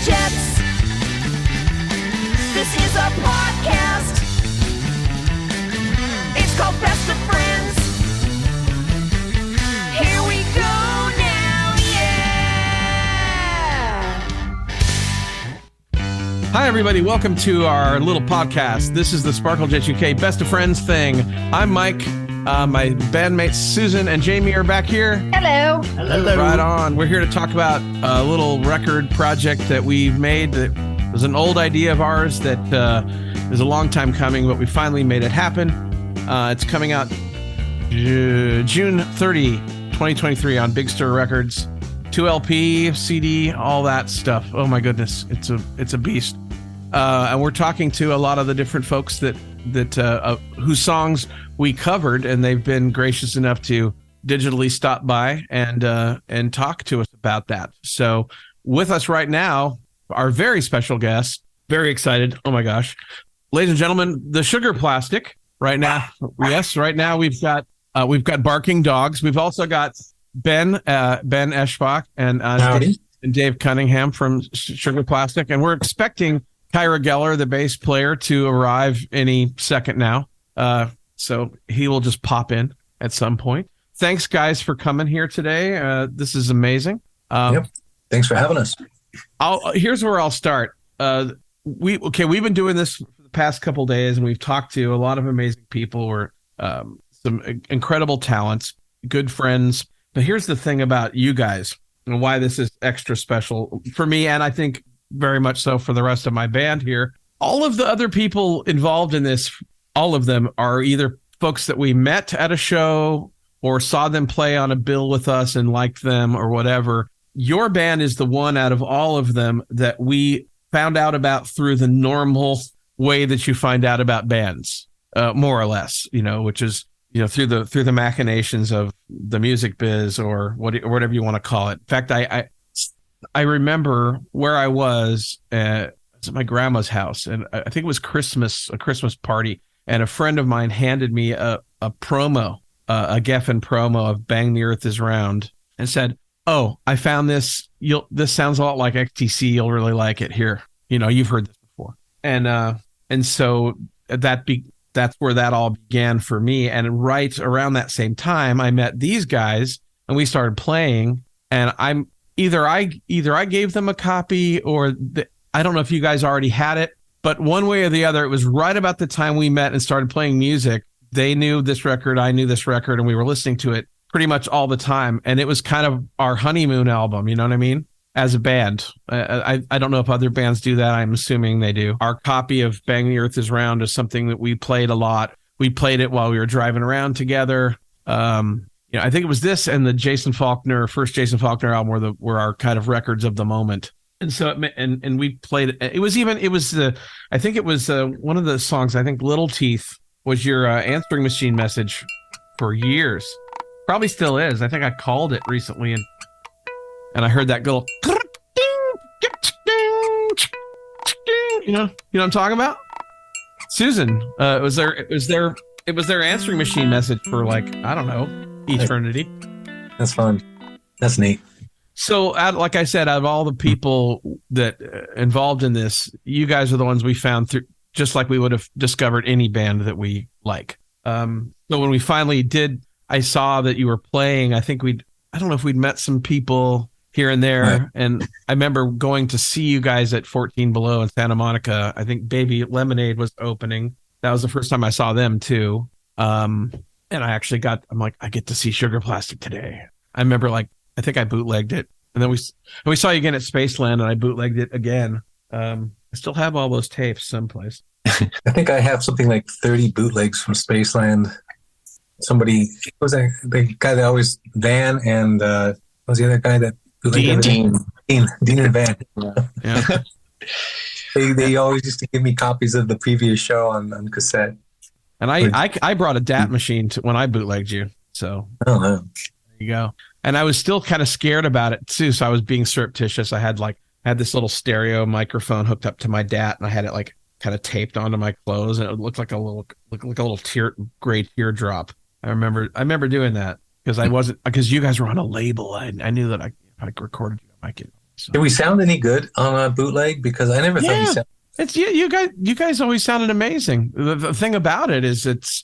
Jets. This is a podcast. It's called Best of Friends. Here we go now, yeah! Hi, everybody. Welcome to our little podcast. This is the Sparkle Jets UK Best of Friends thing. I'm Mike. My bandmates Susan and Jamie are back here. Hello. Hello. Right on. We're here to talk about a little record project that we've made that was an old idea of ours that is a long time coming, but we finally made it happen. It's coming out June 30, 2023 on Big Stir Records. 2LP, CD, all that stuff. Oh my goodness, it's a beast. And we're talking to a lot of the different folks that whose songs we covered, and they've been gracious enough to digitally stop by and talk to us about that. So with us right now, our very special guest, very excited. Oh my gosh, ladies and gentlemen, the Sugarplastic. Right now, yes, right now we've got barking dogs. We've also got Ben Eschbach and Dave Cunningham from Sugarplastic, and we're expecting Kyra Geller, the bass player, to arrive any second now. So he will just pop in at some point. Thanks, guys, for coming here today. This is amazing. Yep. Thanks for having us. Here's where I'll start. We've been doing this for the past couple of days, and we've talked to a lot of amazing people. We're some incredible talents, good friends. But here's the thing about you guys and why this is extra special for me, and I think very much so for the rest of my band here. All of the other people involved in this, all of them are either folks that we met at a show or saw them play on a bill with us and liked them or whatever. Your band is the one out of all of them that we found out about through the normal way that you find out about bands, more or less, which is, through the machinations of the music biz or whatever you want to call it. In fact, I remember where I was at my grandma's house, and I think it was a Christmas party, and a friend of mine handed me a promo, a Geffen promo of Bang the Earth is Round, and said, "Oh, I found this. This sounds a lot like XTC. You'll really like it. Here, you've heard this before." And so that's where that all began for me. And right around that same time, I met these guys, and we started playing. And Either I gave them a copy or I don't know if you guys already had it, but one way or the other, it was right about the time we met and started playing music. They knew this record, I knew this record, and we were listening to it pretty much all the time. And it was kind of our honeymoon album, you know what I mean? As a band. I don't know if other bands do that. I'm assuming they do. Our copy of Bang the Earth is Round is something that we played a lot. We played it while we were driving around together. I think it was this and the first Jason Faulkner album were our kind of records of the moment. And so, and we played it. I think it was one of the songs, I think Little Teeth was your answering machine message for years. Probably still is. I think I called it recently and I heard that little, you know what I'm talking about? Susan, it was their answering machine message for I don't know, eternity. That's fun. That's neat. So, like I said, out of all the people that involved in this, you guys are the ones we found through, just like we would have discovered any band that we like. So when we finally did, I saw that you were playing. I don't know if we'd met some people here and there. Right. And I remember going to see you guys at 14 Below in Santa Monica. I think Baby Lemonade was opening. That was the first time I saw them too. And I actually I get to see Sugarplastic today. I remember I think I bootlegged it. And then we saw you again at Spaceland and I bootlegged it again. I still have all those tapes someplace. I think I have something like 30 bootlegs from Spaceland. Somebody, was the guy that always, Van, and was the other guy that bootlegged Dean and Van. Yeah. They always used to give me copies of the previous show on cassette. And I brought a DAT machine when I bootlegged you. So there you go. And I was still kind of scared about it too. So I was being surreptitious. I had this little stereo microphone hooked up to my DAT, and I had it kind of taped onto my clothes, and it looked like a little gray teardrop. I remember doing that because you guys were on a label. I knew that if I recorded you, I could So, Did we sound any good on a bootleg? Because I never thought you yeah, sounded. it's you guys always sounded amazing. The thing about it is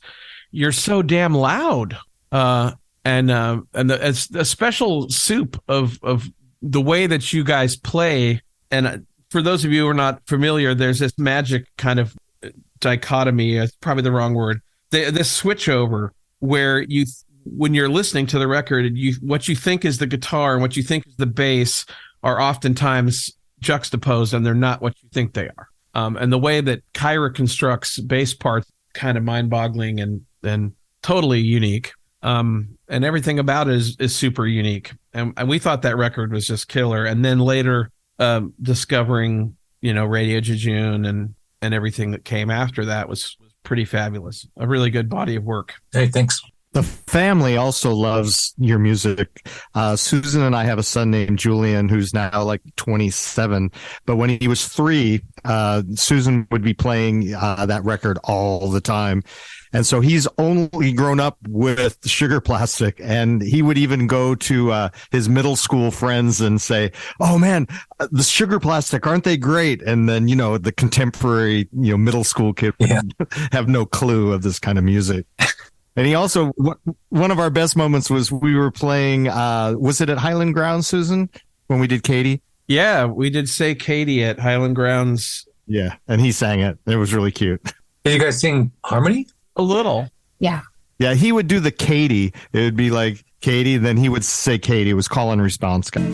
you're so damn loud. It's a special soup of the way that you guys play. And for those of you who are not familiar, there's this magic kind of dichotomy. It's probably the wrong word. This switch over where when you're listening to the record, what you think is the guitar and what you think is the bass are oftentimes juxtaposed, and they're not what you think they are. And the way that Kyra constructs bass parts, kind of mind-boggling and totally unique. And everything about it is super unique. And we thought that record was just killer. And then later, discovering, Radio Jejune and everything that came after that was pretty fabulous. A really good body of work. Hey, thanks. The family also loves your music. Susan and I have a son named Julian who's now like 27. But when he was 3, Susan would be playing that record all the time. And so he's only grown up with Sugarplastic, and he would even go to his middle school friends and say, "Oh man, the Sugarplastic, aren't they great?" And then, the contemporary, middle school kid would have no clue of this kind of music. And he also, one of our best moments was we were playing, was it at Highland Grounds, Susan, when we did Katie? Yeah, we did Say Katie at Highland Grounds. Yeah, and he sang it. It was really cute. Did you guys sing harmony? A little. Yeah. Yeah, he would do the Katie. It would be like Katie, then he would say Katie. It was call and response. I'm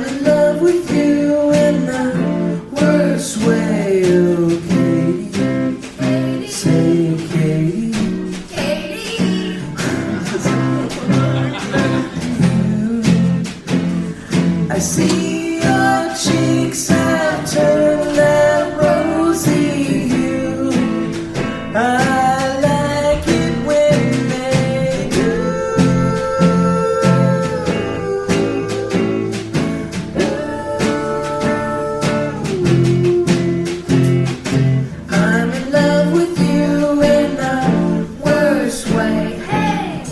in love with you in the worst way, oh Katie. Say Katie. I see your cheeks have turned that rosy hue. I like it when they do. I'm in love with you in the worst way. Hey.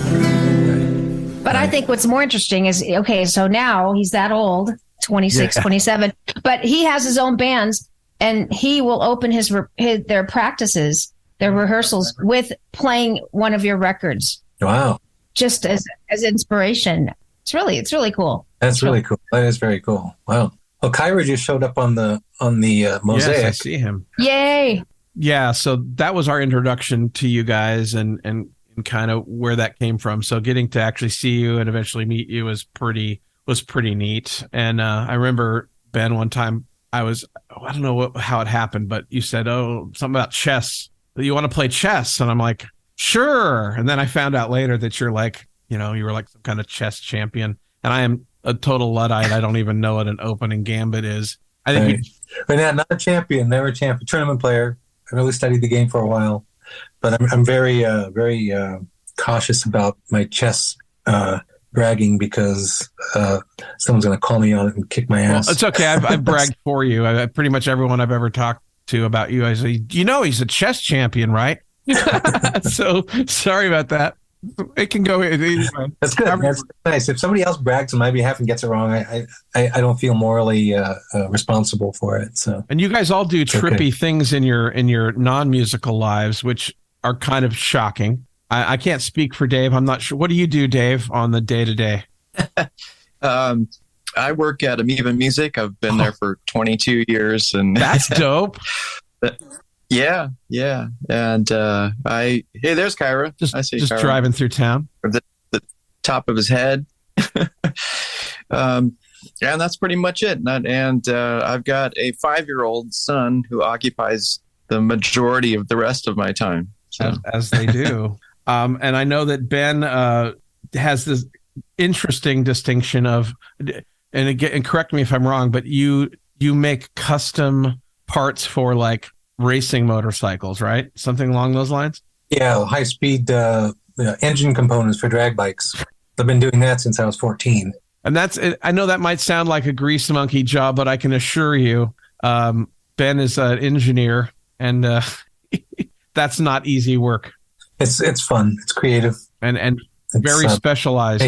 But I think what's more interesting is, okay, so now he's that old, 26, 27, but he has his own bands, and he will open their practices, their rehearsals, with playing one of your records. Wow. Just as inspiration. It's really cool. That's really cool. That is very cool. Wow. Well, Kyra just showed up on the mosaic. Yes, I see him. Yay. Yeah, so that was our introduction to you guys and kind of where that came from. So getting to actually see you and eventually meet you was pretty neat. And I remember, Ben, one time I don't know how it happened, but you said, something about chess. You want to play chess? And I'm like, sure. And then I found out later that you're like, you were like some kind of chess champion. And I am a total Luddite. I don't even know what an opening gambit is. I think But not a champion, never a champion, tournament player. I really studied the game for a while, but I'm very, very cautious about my chess bragging because someone's going to call me on it and kick my ass. Well, it's okay. I've bragged for you. Pretty much everyone I've ever talked to about you, I say, he's a chess champion, right? So sorry about that. It can go anyway. That's good. That's nice. If somebody else brags on my behalf and gets it wrong, I don't feel morally responsible for it. So, and you guys all do trippy things in your non-musical lives, which are kind of shocking. I can't speak for Dave. I'm not sure. What do you do, Dave, on the day-to-day? I work at Amoeba Music. I've been there for 22 years, and that's dope. Yeah. And hey, there's Kyra. I see just Kyra. Driving through town. The top of his head. And that's pretty much it. And I've got a 5-year-old son who occupies the majority of the rest of my time. So. As they do. And I know that Ben has this interesting distinction of, and correct me if I'm wrong, but you make custom parts for like racing motorcycles, right? Something along those lines? Yeah, high-speed engine components for drag bikes. I've been doing that since I was 14. And I know that might sound like a grease monkey job, but I can assure you, Ben is an engineer, and that's not easy work. It's fun. It's creative. And it's very specialized.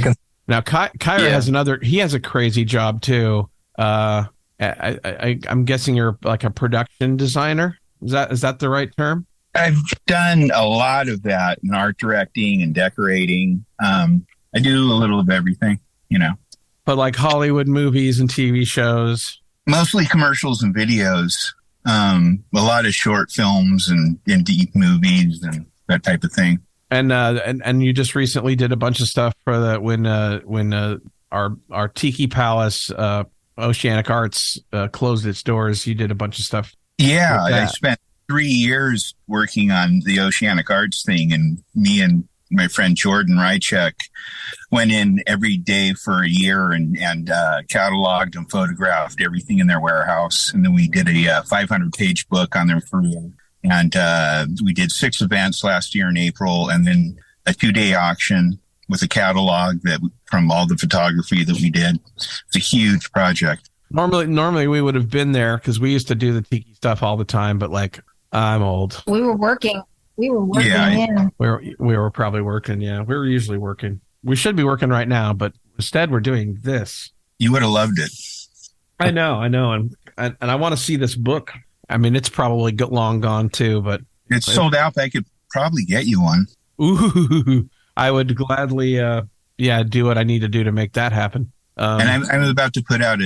Now, Kyra has another. He has a crazy job too. I'm guessing you're like a production designer. Is that the right term? I've done a lot of that in art directing and decorating. I do a little of everything, But like Hollywood movies and TV shows. Mostly commercials and videos. A lot of short films and indie movies and that type of thing. And you just recently did a bunch of stuff for the when our Tiki Palace Oceanic Arts closed its doors. You did a bunch of stuff. Yeah, I spent 3 years working on the Oceanic Arts thing, and me and my friend Jordan Rychek went in every day for a year and cataloged and photographed everything in their warehouse. And then we did a 500-page book on their career. And we did 6 events last year in April, and then a 2-day auction with a catalog from all the photography that we did. It's a huge project. Normally we would have been there because we used to do the tiki stuff all the time. But like, I'm old. We were working. Yeah. We were probably working. Yeah, we were usually working. We should be working right now, but instead we're doing this. You would have loved it. I know, and I want to see this book. I mean, it's probably long gone too, but it's sold out. I could probably get you one. Ooh, I would gladly, do what I need to do to make that happen. And I'm about to put out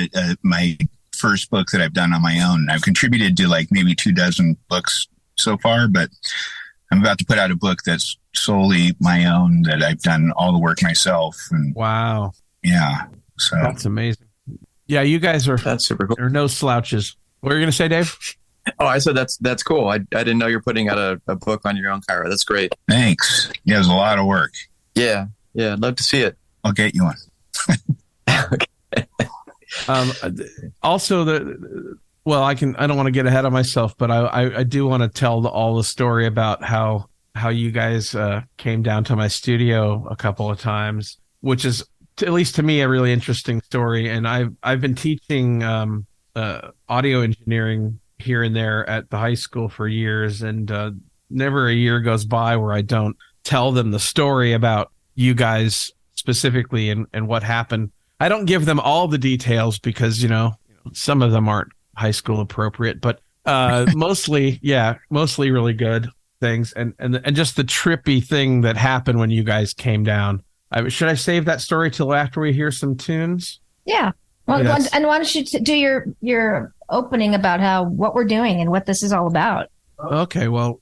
my first book that I've done on my own. I've contributed to like maybe 24 books so far, but I'm about to put out a book that's solely my own, that I've done all the work myself. And wow. Yeah. So that's amazing. Yeah, you guys that's super cool. There are no slouches. What were you going to say, Dave? Oh, I said that's cool. I didn't know you're putting out a book on your own, Kyra. That's great. Thanks. Yeah, it was a lot of work. Yeah. I'd love to see it. I'll get you one. Okay. Also, I don't want to get ahead of myself, but I do want to tell all the story about how you guys came down to my studio a couple of times, which is, at least to me, a really interesting story. And I've been teaching audio engineering here and there at the high school for years, and never a year goes by where I don't tell them the story about you guys specifically and what happened. I don't give them all the details because, some of them aren't high school appropriate, but mostly really good things. And just the trippy thing that happened when you guys came down. Should I save that story till after we hear some tunes? Yeah. Well, Yes. and why don't you do your opening about what we're doing and what this is all about? Okay. Well,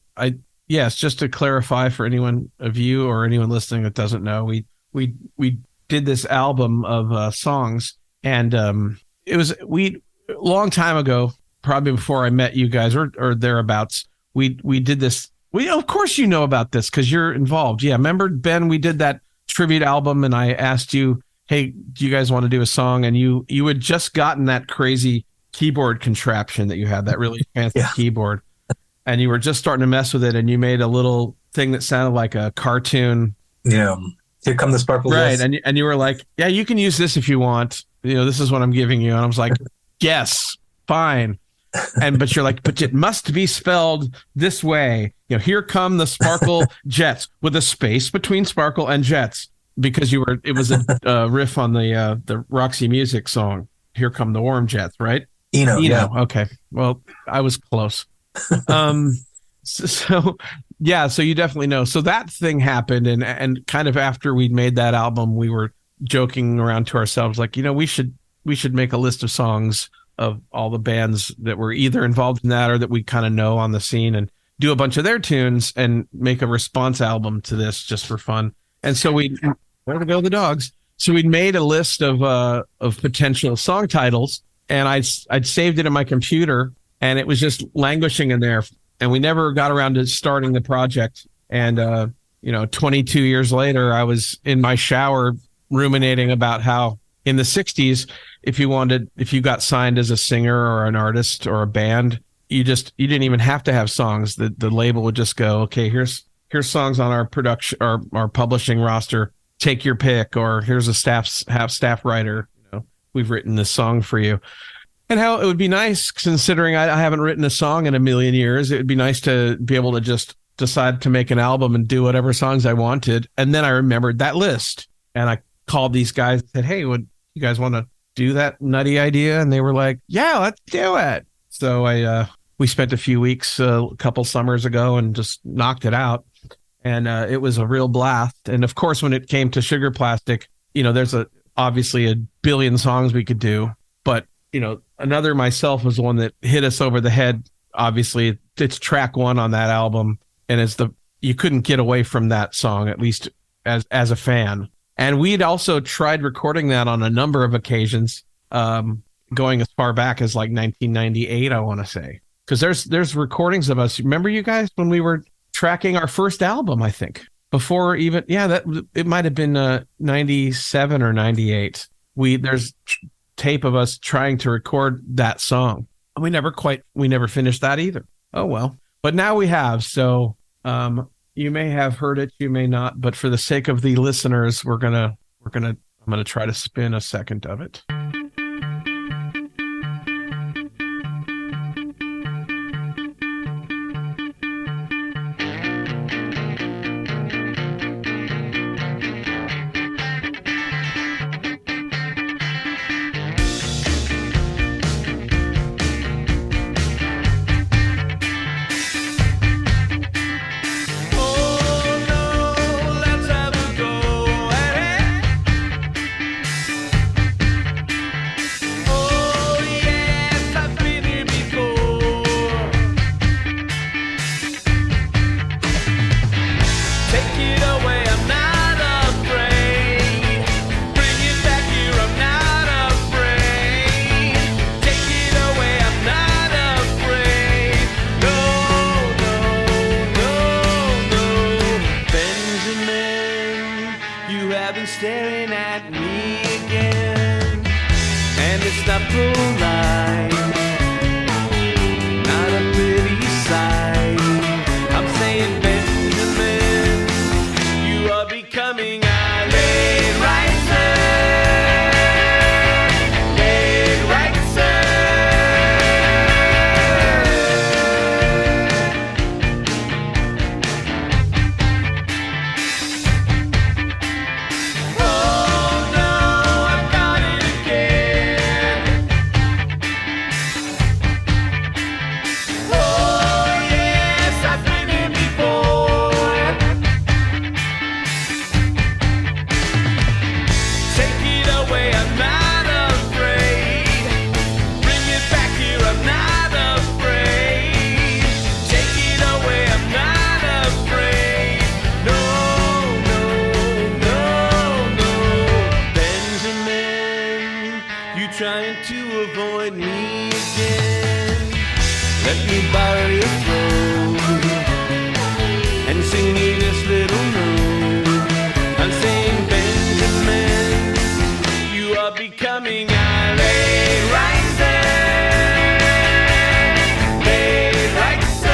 just to clarify for anyone of you or anyone listening that doesn't know, we did this album of songs, and it was a long time ago, probably before I met you guys or thereabouts. We did this. Of course you know about this because you're involved. Yeah, remember, Ben? We did that tribute album, and I asked you, hey, do you guys want to do a song? And you had just gotten that crazy keyboard contraption that you had, that really fancy keyboard, and you were just starting to mess with it, and you made a little thing that sounded like a cartoon. Yeah. Here come the sparkles. Right. And you were like, yeah, you can use this if you want. This is what I'm giving you. And I was like, yes, fine. But you're like, but it must be spelled this way. Here come the sparkle jets, with a space between sparkle and jets, because it was a riff on the Roxy Music song, Here Come the Warm Jets, right? Eno. Yeah. Okay. Well, I was close. So you definitely know. So that thing happened, and kind of after we'd made that album, we were joking around to ourselves, like, we should make a list of songs of all the bands that were either involved in that or that we kind of know on the scene, and do a bunch of their tunes and make a response album to this just for fun. And so where to go, the dogs? So we'd made a list of potential song titles, and I'd saved it in my computer, and it was just languishing in there. And we never got around to starting the project. And, 22 years later, I was in my shower ruminating about how in the 60s, if you got signed as a singer or an artist or a band, you didn't even have to have songs. The label would just go, okay, here's songs on our production or our publishing roster. Take your pick, or here's a staff writer. We've written this song for you. And how it would be nice, considering I haven't written a song in a million years, it would be nice to be able to just decide to make an album and do whatever songs I wanted. And then I remembered that list, and called these guys and said, "Hey, would you guys want to do that nutty idea?" And they were like, "Yeah, let's do it." So we spent a few weeks a couple summers ago and just knocked it out, and it was a real blast. And of course, when it came to Sugarplastic, there's obviously a billion songs we could do, but Another Myself was the one that hit us over the head. Obviously, it's track one on that album, and you couldn't get away from that song, at least as a fan. And we'd also tried recording that on a number of occasions, going as far back as like 1998, I want to say, because there's recordings of us. Remember, you guys, when we were tracking our first album, I think before even that it might have been 97 or 98. There's tape of us trying to record that song. We never finished that either. Oh well. But now we have. So you may have heard it, you may not, but for the sake of the listeners, I'm gonna try to spin a second of it. Staring at me again, and it's not polite, not a pretty sight. I'm saying, Benjamin, you are becoming a late riser, late riser. Trying to avoid me again. Let me borrow your throat and sing you this little note. I'm saying, Benjamin, you are becoming a late riser, late riser.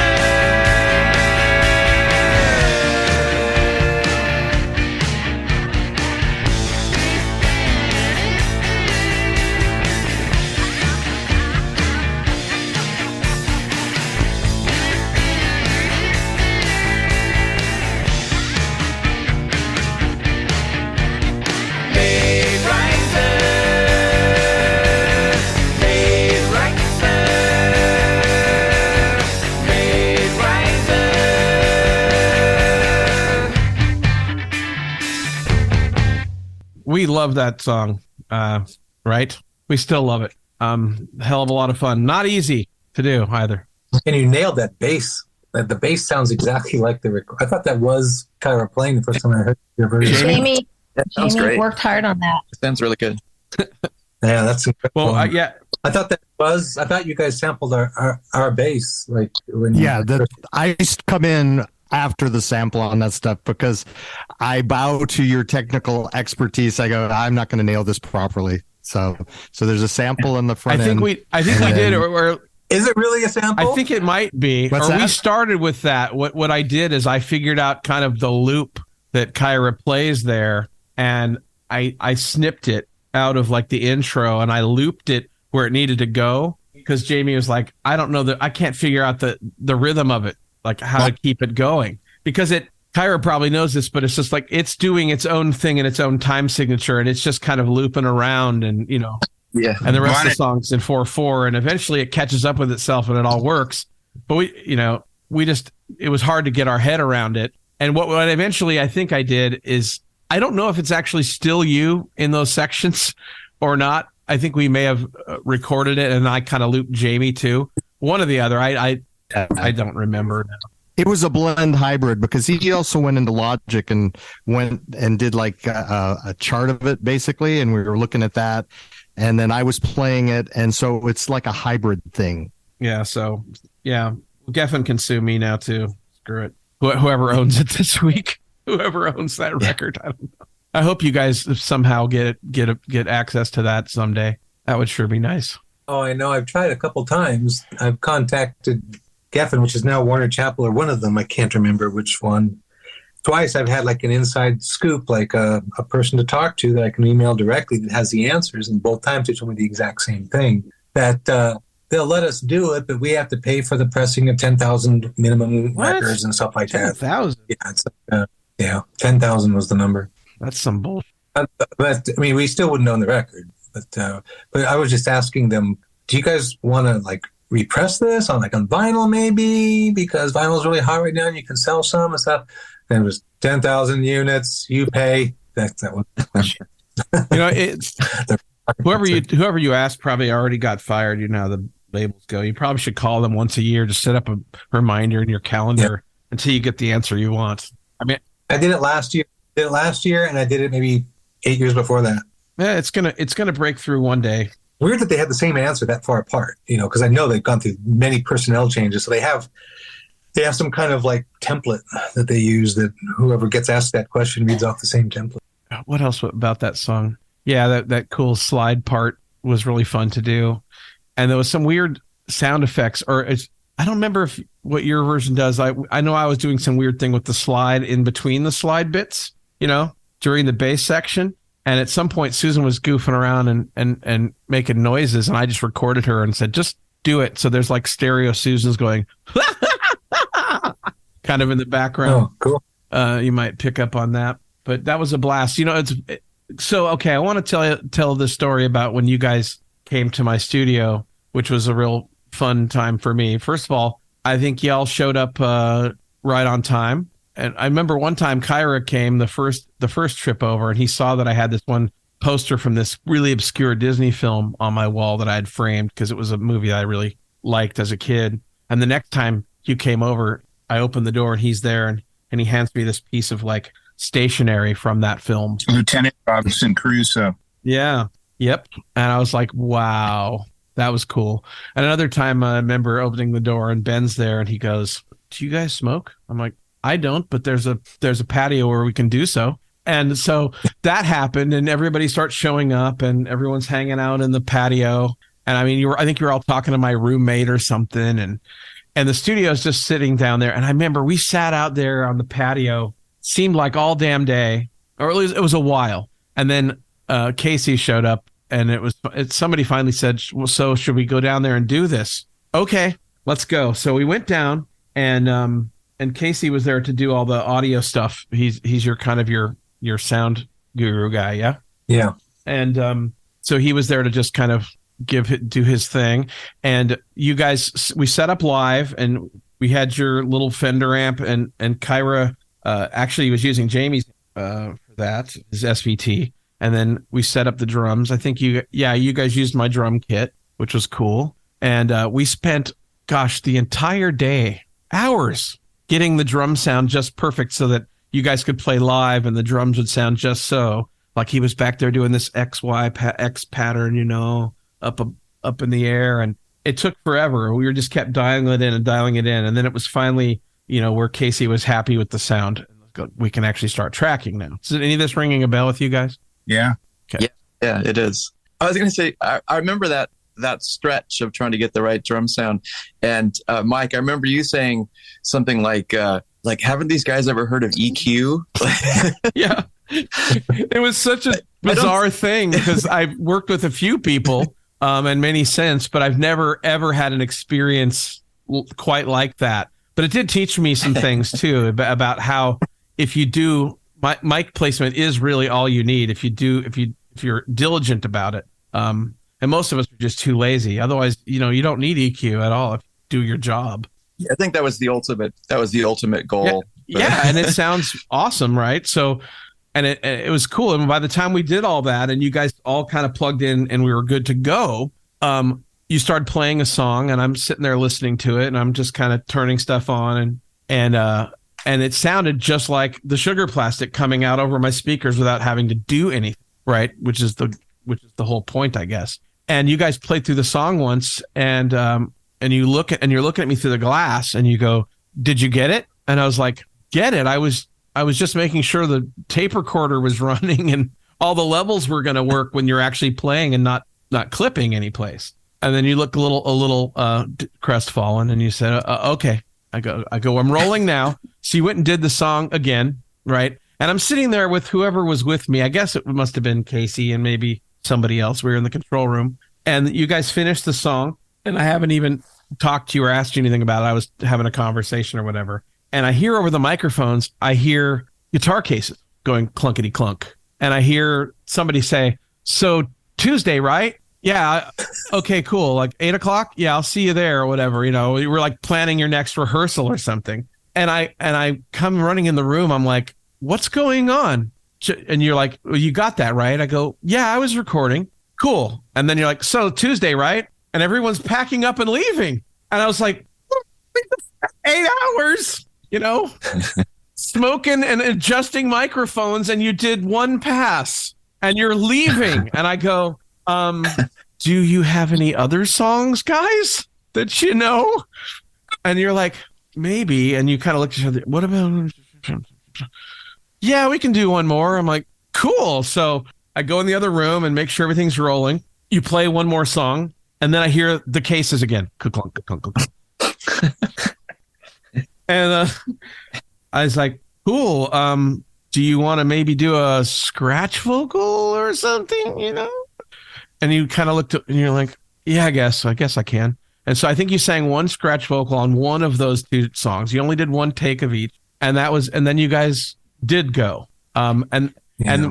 We love that song, right? We still love it. Hell of a lot of fun. Not easy to do either. And you nailed that bass. The bass sounds exactly like the record. I thought that was Kyra playing the first time I heard your version. Jamie sounds great. worked hard on that. Sounds really good. Yeah, that's incredible. Well, yeah. I thought you guys sampled our bass, like when I come in after the sample on that stuff because I bow to your technical expertise. I go, I'm not going to nail this properly. So there's a sample in the front end. I think we did. Or is it really a sample? I think it might be. What's or that? We started with that. What I did is I figured out kind of the loop that Kyra plays there, and I snipped it out of like the intro and I looped it where it needed to go because Jamie was like, I don't know I can't figure out the rhythm of it, like how to keep it going, because Kyra probably knows this, but it's just like it's doing its own thing in its own time signature, and it's just kind of looping around, and Yeah. and the rest of the song's in 4/4, and eventually it catches up with itself and it all works. But it was hard to get our head around it. And what eventually I think I did is, I don't know if it's actually still you in those sections or not. I think we may have recorded it, and I kind of looped Jamie too. One or the other. I don't remember now. It was a blend hybrid because he also went into Logic and went and did like a chart of it basically, and we were looking at that, and then I was playing it, and so it's like a hybrid thing. Yeah. So yeah, Geffen can sue me now too. Screw it. Whoever owns it this week, whoever owns that record, I don't know. I hope you guys somehow get access to that someday. That would sure be nice. Oh, I know. I've tried a couple times. I've contacted Geffen, which is now Warner Chappell, or one of them. I can't remember which one. Twice I've had like an inside scoop, like a person to talk to that I can email directly that has the answers. And both times they told me the exact same thing, that they'll let us do it, but we have to pay for the pressing of 10,000 minimum records and stuff like 10,000? that. Yeah, 10,000 was the number. That's some bullshit. But I mean, we still wouldn't own the record. But I was just asking them, do you guys want to like repress this on vinyl maybe, because vinyl is really hot right now and you can sell some and stuff? And it was 10,000 units. You pay. That was. It's whoever you asked probably already got fired. You know how the labels go. You probably should call them once a year to set up a reminder in your calendar until you get the answer you want. I mean, I did it last year. And I did it maybe 8 years before that. Yeah, it's gonna break through one day. Weird that they had the same answer that far apart, because I know they've gone through many personnel changes. So they have some kind of like template that they use that whoever gets asked that question reads off the same template. What else about that song? Yeah, that cool slide part was really fun to do. And there was some weird sound effects, I don't remember what your version does. I know I was doing some weird thing with the slide in between the slide bits, during the bass section. And at some point, Susan was goofing around and making noises, and I just recorded her and said, just do it. So there's like stereo Susan's going kind of in the background. Oh, cool. You might pick up on that. But that was a blast. Okay, I want to tell this story about when you guys came to my studio, which was a real fun time for me. First of all, I think y'all showed up right on time. And I remember one time Kyra came the first trip over, and he saw that I had this one poster from this really obscure Disney film on my wall that I had framed because it was a movie that I really liked as a kid. And the next time you came over, I opened the door and he's there, and he hands me this piece of like stationery from that film. Lieutenant Robinson Crusoe. Yeah. Yep. And I was like, wow, that was cool. And another time I remember opening the door and Ben's there and he goes, do you guys smoke? I'm like, I don't, but there's a patio where we can do so. And so that happened, and everybody starts showing up, and everyone's hanging out in the patio. And I mean, I think you were all talking to my roommate or something, and the studio's just sitting down there. And I remember we sat out there on the patio, seemed like all damn day, or at least it was a while. And then Casey showed up, and somebody finally said, well, so should we go down there and do this? Okay, let's go. So we went down, and Casey was there to do all the audio stuff. He's your kind of your sound guru guy, yeah? Yeah. And so he was there to just kind of do his thing. And you guys, we set up live, and we had your little Fender amp, and Kyra actually was using Jamie's for that, his SVT. And then we set up the drums. I think you guys used my drum kit, which was cool. And we spent, the entire day, hours, getting the drum sound just perfect so that you guys could play live and the drums would sound just so. Like he was back there doing this X pattern, up in the air. And it took forever. We just kept dialing it in. And then it was finally, where Casey was happy with the sound. We can actually start tracking now. Is any of this ringing a bell with you guys? Yeah. Okay. Yeah, it is. I was going to say, I remember that stretch of trying to get the right drum sound. And Mike, I remember you saying something like haven't these guys ever heard of EQ? Yeah. It was such a bizarre thing because I've worked with a few people and many since, but I've never, ever had an experience quite like that. But it did teach me some things too about how if you do, mic placement is really all you need. If you're diligent about it. And most of us are just too lazy. Otherwise, you don't need EQ at all if you do your job. I think that was the ultimate goal. Yeah, and it sounds awesome, right? So, and it was cool. And by the time we did all that, and you guys all kind of plugged in, and we were good to go, you started playing a song, and I'm sitting there listening to it, and I'm just kind of turning stuff on, and it sounded just like the Sugarplastic coming out over my speakers without having to do anything, right? Which is the whole point, I guess. And you guys played through the song once, and you're looking at me through the glass, and you go, "Did you get it?" And I was like, "Get it? I was just making sure the tape recorder was running and all the levels were going to work when you're actually playing and not clipping any place." And then you look a little crestfallen, and you said, "Okay." I go, "I'm rolling now." So you went and did the song again, right? And I'm sitting there with whoever was with me. I guess it must have been Casey and maybe somebody else. We were in the control room, and you guys finished the song, and I haven't even talked to you or asked you anything about it. I was having a conversation or whatever. And I hear over the microphones, I hear guitar cases going clunkety clunk. And I hear somebody say, "So Tuesday, right?" "Yeah. Okay, cool. Like 8:00. Yeah, I'll see you there," or whatever. We were like planning your next rehearsal or something. And I come running in the room. I'm like, "What's going on?" And you're like, "Well, you got that, right?" I go, "Yeah, I was recording." "Cool." And then you're like, "So Tuesday, right?" And everyone's packing up and leaving. And I was like, 8 hours, smoking and adjusting microphones, and you did one pass and you're leaving. And I go, "Do you have any other songs, guys, that you know?" And you're like, "Maybe." And you kind of look at each other. "What about?" "Yeah, we can do one more." I'm like, "Cool." So I go in the other room and make sure everything's rolling. You play one more song, and then I hear the cases again. Ka-clunk, ka-clunk, ka-clunk. And I was like, "Cool. Do you want to maybe do a scratch vocal or something, And you kind of looked at, and you're like, "Yeah, I guess I can." And so I think you sang one scratch vocal on one of those two songs. You only did one take of each, and then you guys did go. And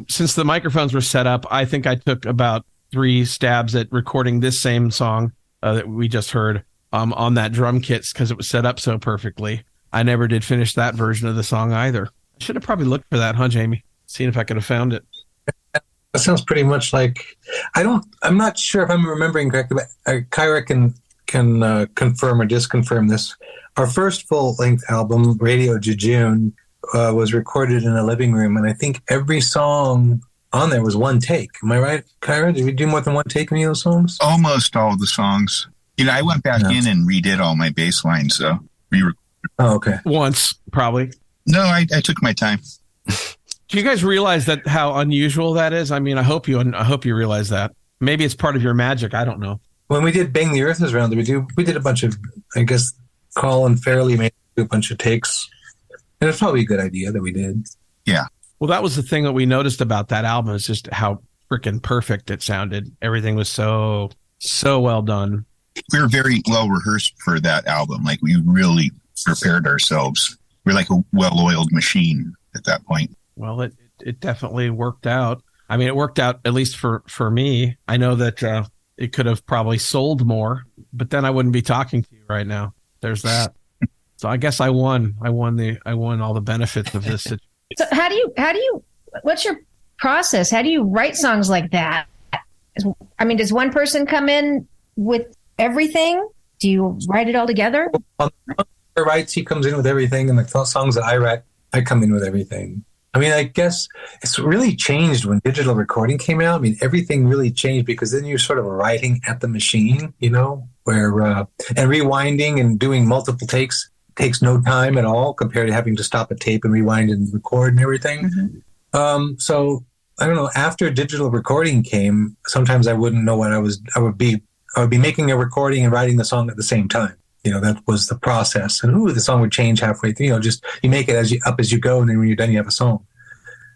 since the microphones were set up, I think I took about 3 stabs at recording this same song that we just heard on that drum kit because it was set up so perfectly. I never did finish that version of the song either. I should have probably looked for that, huh, Jamie? Seeing if I could have found it. That sounds pretty much like I'm not sure if I'm remembering correctly, but Kyra can confirm or disconfirm this. Our first full-length album, Radio Jejune, was recorded in a living room, and I think every song on there was one take. Am I right, Kyra? Did we do more than one take in any of those songs? Almost all the songs. I went back in and redid all my bass lines, so Oh, okay. Once, probably. No, I took my time. Do you guys realize that how unusual that is? I mean, I hope you realize that. Maybe it's part of your magic. I don't know. When we did Bang the Earth is Round, we did a bunch of, I guess, Colin Fairley made a bunch of takes. And it's probably a good idea that we did. Yeah. Well, that was the thing that we noticed about that album is just how freaking perfect it sounded. Everything was so well done. We were very well rehearsed for that album. Like, we really prepared ourselves. We're like a well-oiled machine at that point. Well, it definitely worked out. I mean, it worked out at least for me. I know that it could have probably sold more, but then I wouldn't be talking to you right now. There's that. So I guess I won. I won all the benefits of this. So how do you what's your process? How do you write songs like that? I mean, does one person come in with everything? Do you write it all together? Writes, he comes in with everything, and the songs that I write, I come in with everything. I mean, I guess it's really changed when digital recording came out. I mean, everything really changed because then you're sort of writing at the machine, where and rewinding and doing multiple takes takes no time at all compared to having to stop a tape and rewind and record and everything. Mm-hmm. So I don't know. After digital recording came, sometimes I wouldn't know what I would be making a recording and writing the song at the same time. That was the process. And the song would change halfway through. Just you make it as you go, and then when you're done, you have a song.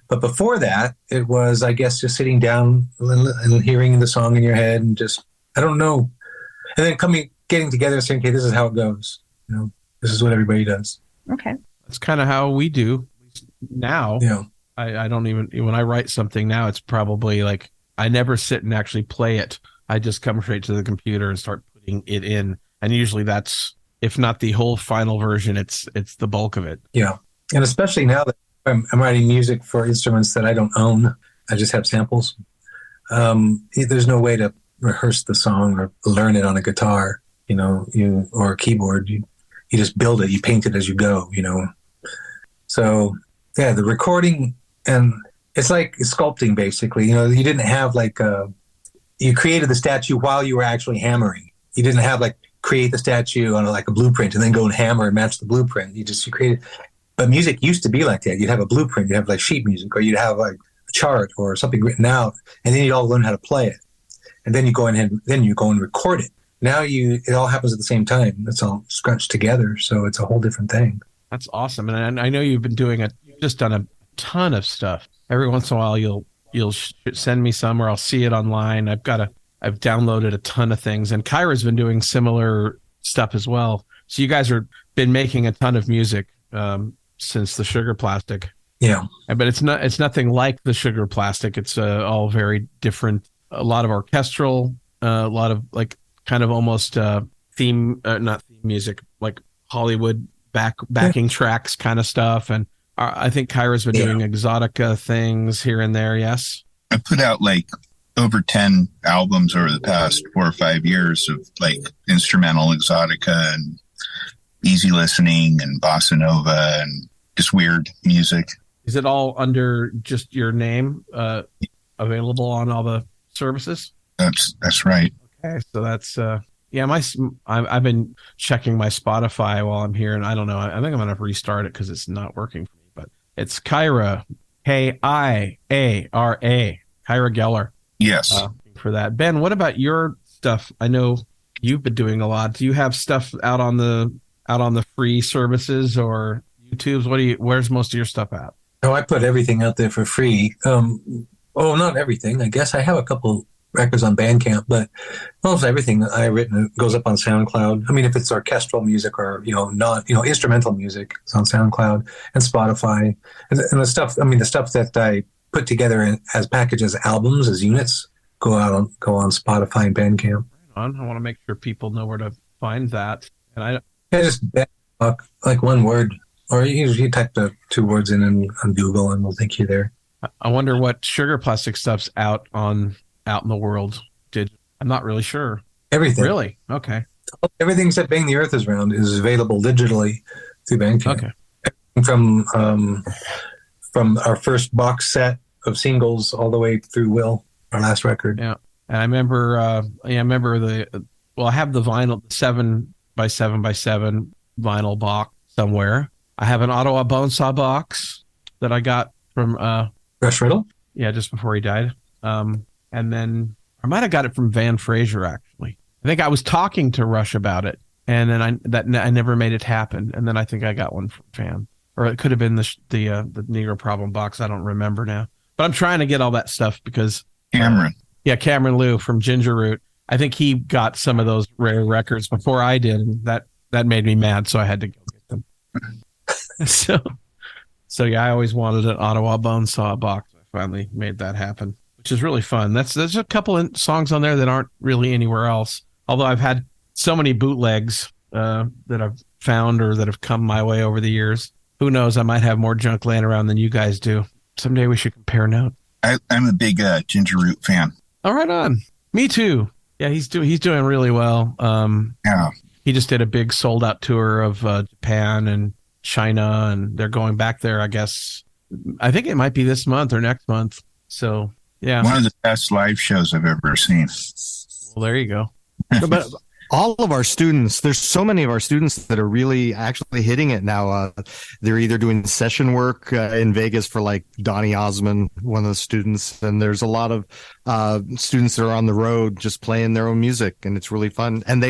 But before that, it was, I guess, just sitting down and hearing the song in your head, and just I don't know, and then getting together and saying, "Okay, this is how it goes. This is what everybody does." Okay, that's kind of how we do. now, Yeah. I don't even, when I write something now, it's probably like I never sit and actually play it. I just come straight to the computer and start putting it in. And usually that's, if not the whole final version, it's the bulk of it. Yeah. And especially now that I'm writing music for instruments that I don't own, I just have samples. There's no way to rehearse the song or learn it on a guitar, or a keyboard. You just build it, you paint it as you go, So yeah, the recording, and it's like sculpting basically. You didn't have you created the statue while you were actually hammering. You didn't have create the statue on a blueprint and then go and hammer and match the blueprint. You created. But music used to be like that. You'd have a blueprint, you'd have sheet music, or you'd have a chart or something written out, and then you'd all learn how to play it. And then you go in and record it. Now it all happens at the same time. It's all scrunched together, so it's a whole different thing. That's awesome. And I know you've just done a ton of stuff. Every once in a while you'll send me some, or I'll see it online. I've downloaded a ton of things, and Kyra's been doing similar stuff as well. So you guys been making a ton of music since the Sugarplastic. Yeah. But it's nothing like the Sugarplastic. It's all very different. A lot of orchestral, a lot of kind of almost not theme music, like Hollywood backing tracks kind of stuff. And I think Kyra's been doing exotica things here and there. Yes. I put out over 10 albums over the past 4 or 5 years of instrumental exotica and easy listening and bossa nova and just weird music. Is it all under just your name, available on all the services? That's right. Okay, so that's I've been checking my Spotify while I'm here, and I don't know. I think I'm gonna restart it because it's not working for me. But it's Kyra, Kyara, Kyra Geller. Yes. For that, Ben. What about your stuff? I know you've been doing a lot. Do you have stuff out on the free services or YouTube's? Where's most of your stuff at? Oh, I put everything out there for free. Not everything. I guess I have a couple records on Bandcamp, but almost everything that I've written goes up on SoundCloud. I mean, if it's orchestral music or not instrumental music, it's on SoundCloud and Spotify, and the stuff. I mean, the stuff that I put together as packages, albums, as units, go on Spotify and Bandcamp. I want to make sure people know where to find that, and just like one word. Or you type the 2 words in on Google and we'll take you there. I wonder what Sugarplastic stuff's out in the world. I'm not really sure. Everything. Really? Okay. Everything except Bang the Earth is Round is available digitally through Bandcamp. Okay. From our first box set of singles all the way through Will, our last record. Yeah. And I remember I have the vinyl 7x7x7 vinyl box somewhere. I have an Ottawa Bonesaw box that I got from Rush Riddle. Yeah, just before he died. And then I might have got it from Van Fraser, actually. I think I was talking to Rush about it, and then I never made it happen. And then I think I got one from Van, or it could have been the Negro Problem box. I don't remember now. But I'm trying to get all that stuff because Cameron. Cameron Liu from Ginger Root. I think he got some of those rare records before I did, and that made me mad, so I had to go get them. So yeah, I always wanted an Ottawa Bonesaw box. I finally made that happen, which is really fun. There's a couple of songs on there that aren't really anywhere else. Although I've had so many bootlegs that I've found or that have come my way over the years. Who knows? I might have more junk laying around than you guys do. Someday we should compare notes. I'm a big Ginger Root fan. All right, on. Me too. Yeah, he's doing really well. Yeah. He just did a big sold out tour of Japan and China, and they're going back there, I guess. I think it might be this month or next month. So, yeah. One of the best live shows I've ever seen. Well, there you go. But all of our students, there's so many of our students that are really actually hitting it now. They're either doing session work in Vegas for like Donny Osmond, one of the students, and there's a lot of students that are on the road just playing their own music, and it's really fun. And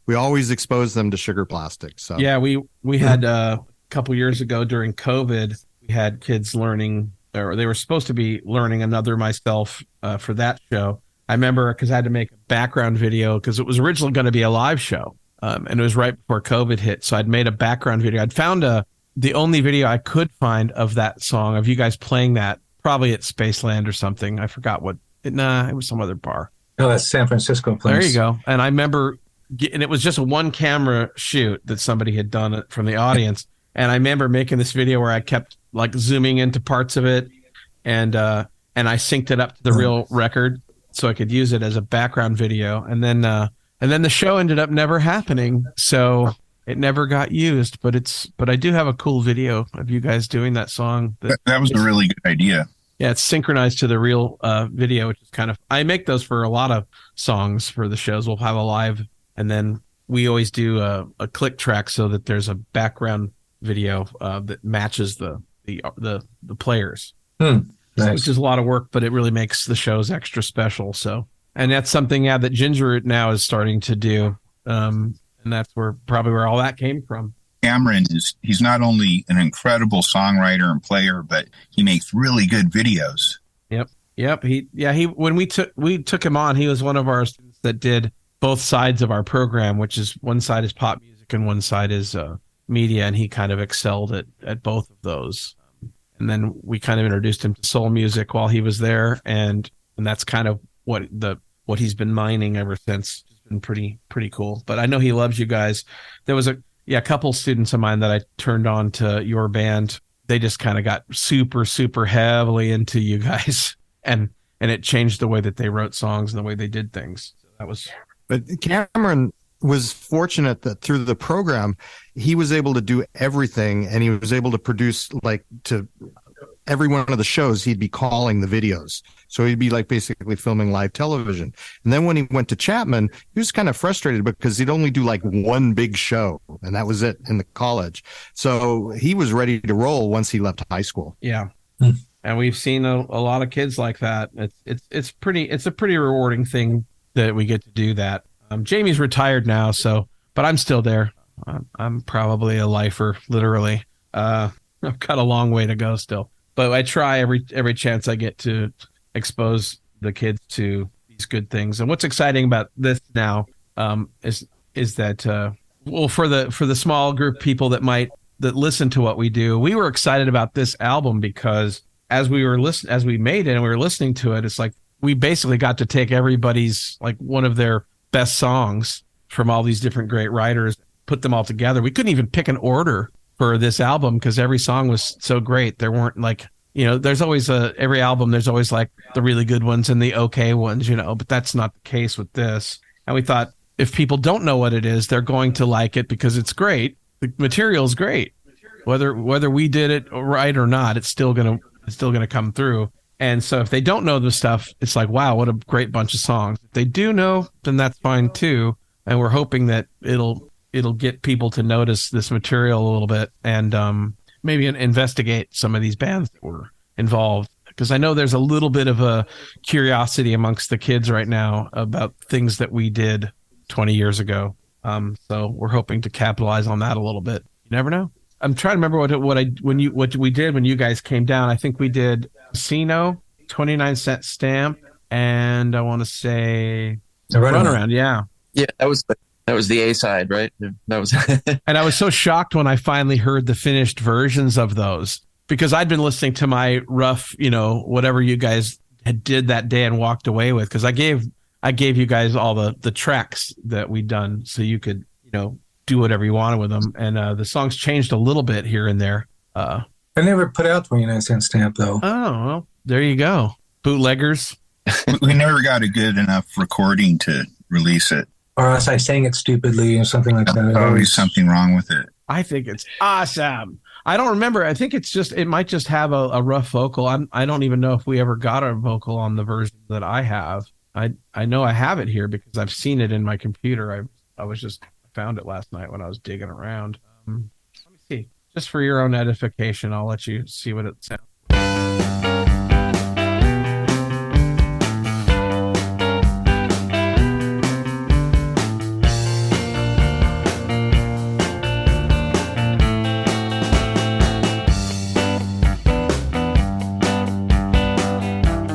we always expose them to Sugarplastic. So yeah, we had a couple years ago during COVID, we had kids learning, or they were supposed to be learning Another Myself for that show. I remember because I had to make a background video because it was originally going to be a live show, and it was right before COVID hit. So I'd made a background video. I'd found a the only video I could find of that song, of you guys playing that, probably at Spaceland or something. I forgot what. It was some other bar. No, that's San Francisco place. There you go. And I remember, and it was just a one camera shoot that somebody had done from the audience. And I remember making this video where I kept like zooming into parts of it, and I synced it up to the real record so I could use it as a background video. And then the show ended up never happening, so it never got used. But I do have a cool video of you guys doing that song. That was a really good idea. Yeah, it's synchronized to the real video, which is kind of. I make those for a lot of songs for the shows. We'll have a live, and then we always do a click track so that there's a background video that matches the players. Nice. Which is a lot of work, but it really makes the shows extra special. So, and that's something that Ginger now is starting to do, and that's probably where all that came from. Cameron he's not only an incredible songwriter and player, but he makes really good videos. Yep. He when we took him on, he was one of our students that did both sides of our program, which is one side is pop music and one side is media, and he kind of excelled at both of those. And then we kind of introduced him to soul music while he was there, and that's kind of what he's been mining ever since. It's been pretty cool. But I know he loves you guys. There was a couple students of mine that I turned on to your band. They just kind of got super, super heavily into you guys, and it changed the way that they wrote songs and the way they did things. So that was. But Cameron was fortunate that through the program, he was able to do everything, and he was able to produce to every one of the shows. He'd be calling the videos, so he'd be like basically filming live television. And then when he went to Chapman, he was kind of frustrated because he'd only do like one big show, and that was it in the college. So he was ready to roll once he left high school. Yeah. And we've seen a lot of kids like that. It's a pretty rewarding thing that we get to do that. Jamie's retired now, but I'm still there. I'm probably a lifer, literally. I've got a long way to go still, but I try every chance I get to expose the kids to these good things. And what's exciting about this now is that for the small group of people that listen to what we do, we were excited about this album because as we made it and we were listening to it, it's like we basically got to take everybody's like one of their best songs from all these different great writers, put them all together. We couldn't even pick an order for this album because every song was so great. There weren't like, there's always every album, there's always like the really good ones and the okay ones, but that's not the case with this. And we thought if people don't know what it is, they're going to like it because it's great. The material is great. Whether we did it right or not, it's still gonna come through. And so if they don't know the stuff, it's like, wow, what a great bunch of songs. If they do know, then that's fine too. And we're hoping that it'll get people to notice this material a little bit and maybe investigate some of these bands that were involved. Because I know there's a little bit of a curiosity amongst the kids right now about things that we did 20 years ago. So we're hoping to capitalize on that a little bit. You never know. I'm trying to remember what we did when you guys came down. I think we did Casino, 29-cent Stamp, and I want to say Runaround. Yeah, that was the A side, right? That was. And I was so shocked when I finally heard the finished versions of those because I'd been listening to my rough, whatever you guys had did that day and walked away with, because I gave you guys all the tracks that we'd done so you could do whatever you wanted with them, and the songs changed a little bit here and there. I never put out 29-cent Stamp though. Oh, well, there you go, bootleggers. We never got a good enough recording to release it, or else I sang it stupidly or something like that. Always something wrong with it. I think it's awesome. I don't remember. I think it might just have a rough vocal. I don't even know if we ever got a vocal on the version that I have. I know I have it here because I've seen it in my computer. I found it last night when I was digging around. Let me see. Just for your own edification, I'll let you see what it sounds.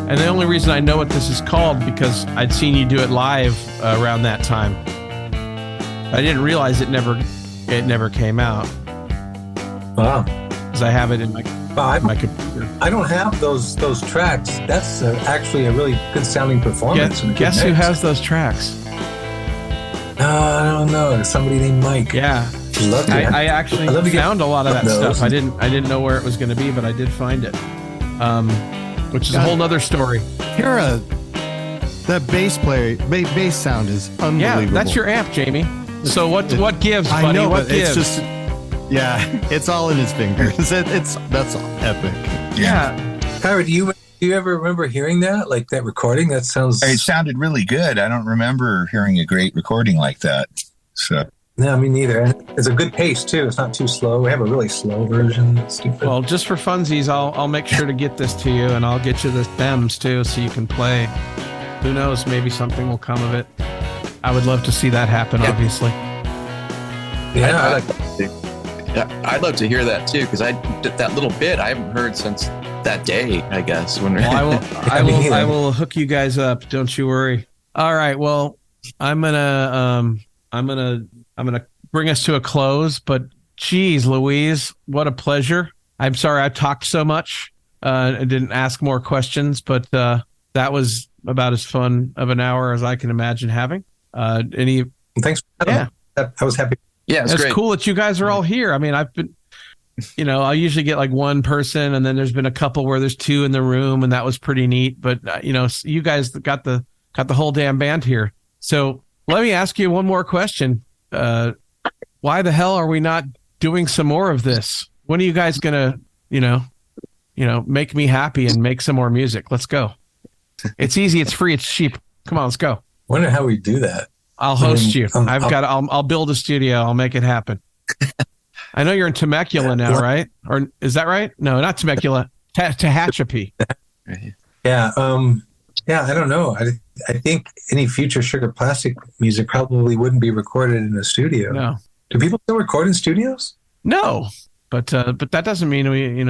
And the only reason I know what this is called because I'd seen you do it live around that time. I didn't realize it never came out. Wow. because I have it in my Wow, my computer. I don't have those tracks. That's actually a really good sounding performance. and a good Guess who mix. has those tracks? I don't know. Somebody named Mike. Yeah, Love to. I actually I'd love to get found a lot of that those. stuff. I didn't know where it was going to be, but I did find it. Which is a whole nother story. Kara, that bass sound is unbelievable. Yeah, that's your amp, Jamie. So what gives, buddy? I know, what but gives? it's just, yeah, it's all in his fingers. That's epic. yeah. Kyra, do you ever remember hearing that? Like that recording? That sounds. It sounded really good. I don't remember hearing a great recording like that. So No, me neither. And it's a good pace too. It's not too slow. We have a really slow version. It's stupid. Well, just for funsies, I'll make sure to get this to you, and I'll get you the stems too, so you can play. Who knows? Maybe something will come of it. I would love to see that happen. Yeah. Obviously. Yeah, I'd love to hear that too, because that little bit I haven't heard since that day, I guess. When Well, I Me will neither. I will hook you guys up. Don't you worry. All right. Well, I'm gonna bring us to a close. But geez, Louise, what a pleasure. I'm sorry I talked so much. I didn't ask more questions, but that was about as fun of an hour as I can imagine having. Thanks for having me. I was happy. yeah, it's It's great. cool that you guys are all here. I mean, I've been, I usually get like one person, and then there's been a couple where there's two in the room, and that was pretty neat. But you guys got the whole damn band here. So let me ask you one more question. Why the hell are we not doing some more of this? When are you guys gonna, make me happy and make some more music? Let's go. It's easy. It's free. It's cheap. Come on, let's go. Wonder how we do that. I'll host you. I'll- I'll build a studio. I'll make it happen. I know you're in Temecula now, right? Or is that right? No, not Temecula. Tehachapi. Yeah. I don't know. I think any future Sugarplastic music probably wouldn't be recorded in a studio. No, Do people still record in studios? no, but that doesn't mean we.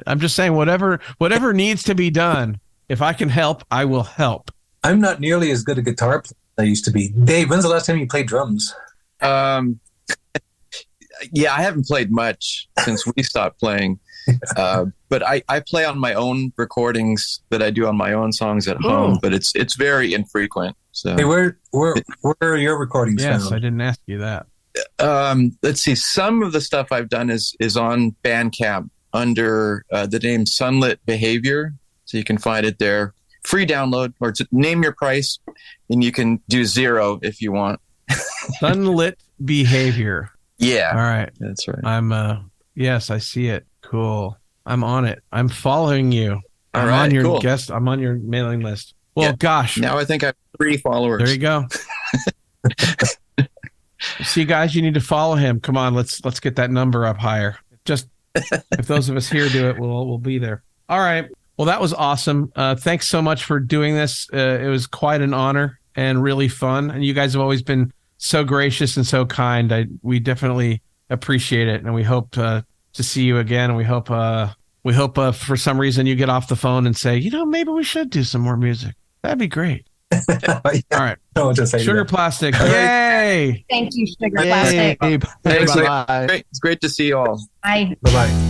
I'm just saying whatever needs to be done. If I can help, I will help. I'm not nearly as good a guitar player as I used to be. Dave, when's the last time you played drums? Yeah, I haven't played much since we stopped playing. But I play on my own recordings that I do on my own songs at home, but it's very infrequent. So Hey, where are your recordings Yes, found? I didn't ask you that. let's see. Some of the stuff I've done is on Bandcamp under the name Sunlit Behavior, so you can find it there. Free download, or name your price, and you can do 0 if you want. Sunlit Behavior. Yeah, All right. that's right. I'm yes, I see it. Cool. I'm on it. I'm following you. All I'm right, on your cool. guest. I'm on your mailing list. Well, Yeah. gosh. Now I think I have 3 followers. There you go. See, guys, you need to follow him. Come on, let's get that number up higher. Just if those of us here do it, we'll be there. All right. Well, that was awesome. Thanks so much for doing this. It was quite an honor and really fun. And you guys have always been so gracious and so kind. We definitely appreciate it, and we hope to see you again. And we hope for some reason you get off the phone and say, maybe we should do some more music. That'd be great. Yeah, All right. I don't know what to say to that. Sugarplastic. Yay! Thank you, Sugarplastic. Thanks, Bye-bye. Great. It's great to see you all. Bye. Bye-bye.